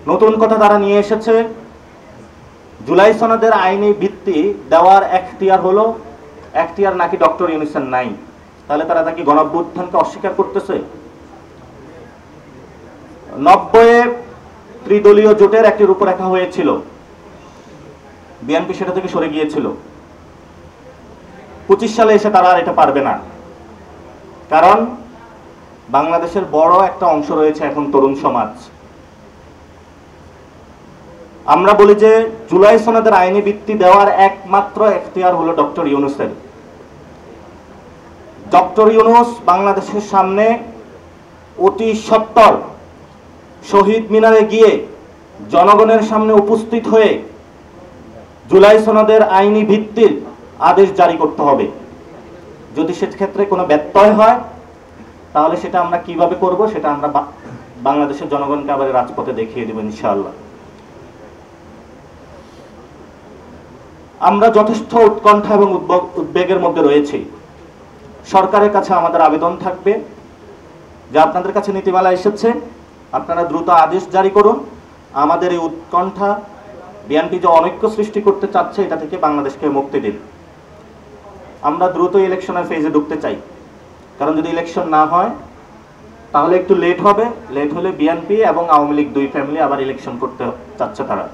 নতুন কথা তারা নিয়ে এসেছে, জুলাই সনদের আইনি ভিত্তি দেওয়ার এখতিয়ার হলো, এখতিয়ার নাকি ডক্টর ইউনূসের নাই। তাহলে তারা নাকি গণঅভ্যুত্থানকে অস্বীকার করতেছে। 90-এ ত্রিদলীয় জোটের একটি রূপরেখা হয়েছিল, বিএনপি সেটা থেকে সরে গিয়েছিল। 25 সালে এসে তারা আর এটা পারবে না, কারণ বাংলাদেশের বড় একটা অংশ রয়েছে এখন তরুণ সমাজ। আমরা বলি যে জুলাই সনদের আইনি ভিত্তি দেওয়ার একমাত্র এখতিয়ার হলো ডক্টর ইউনূসের। ডক্টর ইউনূস বাংলাদেশের সামনে অতি সত্বর শহীদ মিনারে গিয়ে জনগণের সামনে উপস্থিত হয়ে জুলাই সনদের আইনি ভিত্তির আদেশ জারি করতে হবে। যদি সেক্ষেত্রে কোনো ব্যত্যয় হয় তাহলে সেটা আমরা কিভাবে করব সেটা আমরা বাংলাদেশের জনগণকে আবার রাজপথে দেখিয়ে দেব ইনশাআল্লাহ। আমরা যথেষ্ট উৎকণ্ঠা এবং উদ্বেগের মধ্যে রয়েছি। সরকারের কাছে আমাদের আবেদন থাকবে যে আপনাদের কাছে নীতিমালা এসেছে, আপনারা দ্রুত আদেশ জারি করুন। আমাদের এই উৎকণ্ঠা, বিএনপি যে অনৈক্য সৃষ্টি করতে চাচ্ছে, এটা থেকে বাংলাদেশকে মুক্তি দিন। আমরা দ্রুত ইলেকশনের ফেজে ঢুকতে চাই, কারণ যদি ইলেকশন না হয় তাহলে একটু লেট হবে। লেট হলে বিএনপি এবং আওয়ামী লীগ দুই ফ্যামিলি আবার ইলেকশন করতে চাচ্ছে তারা।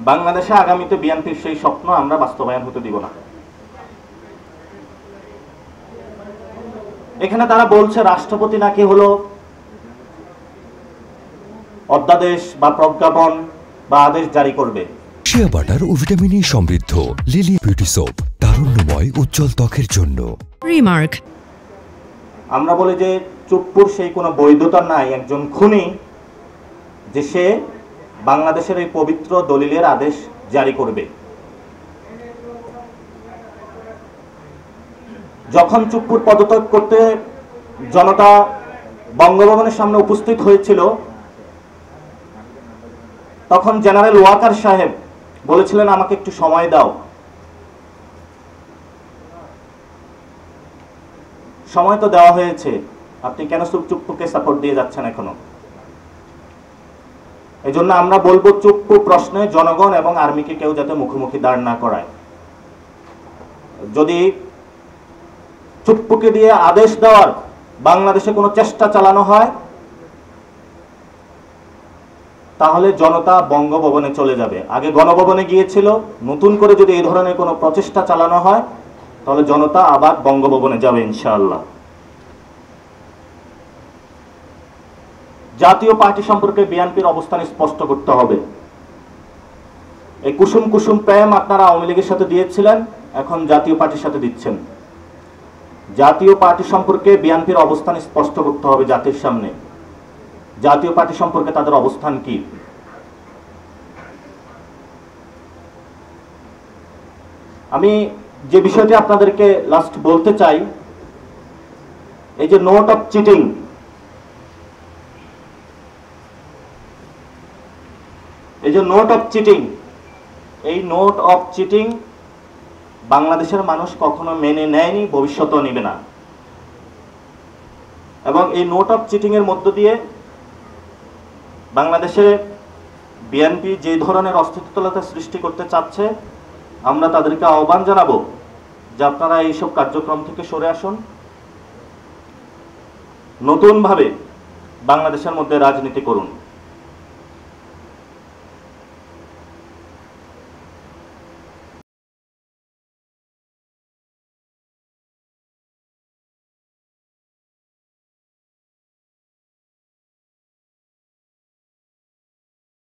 বাংলাদেশে আগামীতে বিএনপির সেই স্বপ্ন আমরা বাস্তবায়ন হতে দিব না। এখানে তারা বলছে রাষ্ট্রপতি নাকি হলো অধ্যাদেশ বা প্রজ্ঞাপন বা আদেশ জারি করবে। শিয়া বাটার ও ভিটামিন ই সমৃদ্ধ লিলি বিউটি সোপ, তারুণ্যময় উজ্জ্বল ত্বকের জন্য। রিমার্ক, আমরা বলি যে চুপ্পুর সেই কোনো বৈধতা নাই একজন খুনি যে সে বাংলাদেশের এই পবিত্র দলিলের আদেশ জারি করবে। যখন চুপ্পুর পদত্যাগ করতে জনতা বঙ্গভবনের সামনে উপস্থিত হয়েছিল, তখন জেনারেল ওয়াকার সাহেব বলেছিলেন আমাকে একটু সময় দাও। সময় তো দেওয়া হয়েছে, আপনি কেন চুপ্পুকে সাপোর্ট দিয়ে যাচ্ছেন এখনো? এই জন্য আমরা বলবো চুপ্পু প্রশ্নে জনগণ এবং আর্মিকে কেউ যাতে মুখোমুখি দাঁড় না করায়। যদি চুপ্পুকে দিয়ে আদেশ দেওয়ার বাংলাদেশে কোনো চেষ্টা চালানো হয় তাহলে জনতা বঙ্গভবনে চলে যাবে। আগে গণভবনে গিয়েছিল, নতুন করে যদি এই ধরনের কোনো প্রচেষ্টা চালানো হয় তাহলে জনতা আবার বঙ্গভবনে যাবে ইনশাআল্লাহ। জাতীয় পার্টি সম্পর্কে বিএনপির অবস্থান স্পষ্ট করতে হবে। এই কুসুম কুসুম প্রেম আপনারা আওয়ামী লীগের সাথে দিয়েছিলেন, এখন জাতীয় পার্টির সাথে দিচ্ছেন। জাতীয় পার্টি সম্পর্কে বিএনপির অবস্থান স্পষ্ট করতে হবে জাতির সামনে। জাতীয় পার্টি সম্পর্কে তাদের অবস্থান কি? আমি যে বিষয়টি আপনাদেরকে লাস্ট বলতে চাই, এই যে নোট অফ চিটিং, এই যে নোট অফ চিটিং, এই নোট অফ চিটিং বাংলাদেশের মানুষ কখনো মেনে নেয়নি, ভবিষ্যতেও নেবে না। এবং এই নোট অফ চিটিং এর মধ্য দিয়ে বাংলাদেশে বিএনপি যে ধরনের অস্থিতিশীলতা সৃষ্টি করতে চাচ্ছে, আমরা তাদেরকে আহ্বান জানাবো যে আপনারা এইসব কার্যক্রম থেকে সরে আসুন, নতুনভাবে বাংলাদেশের মধ্যে রাজনীতি করুন।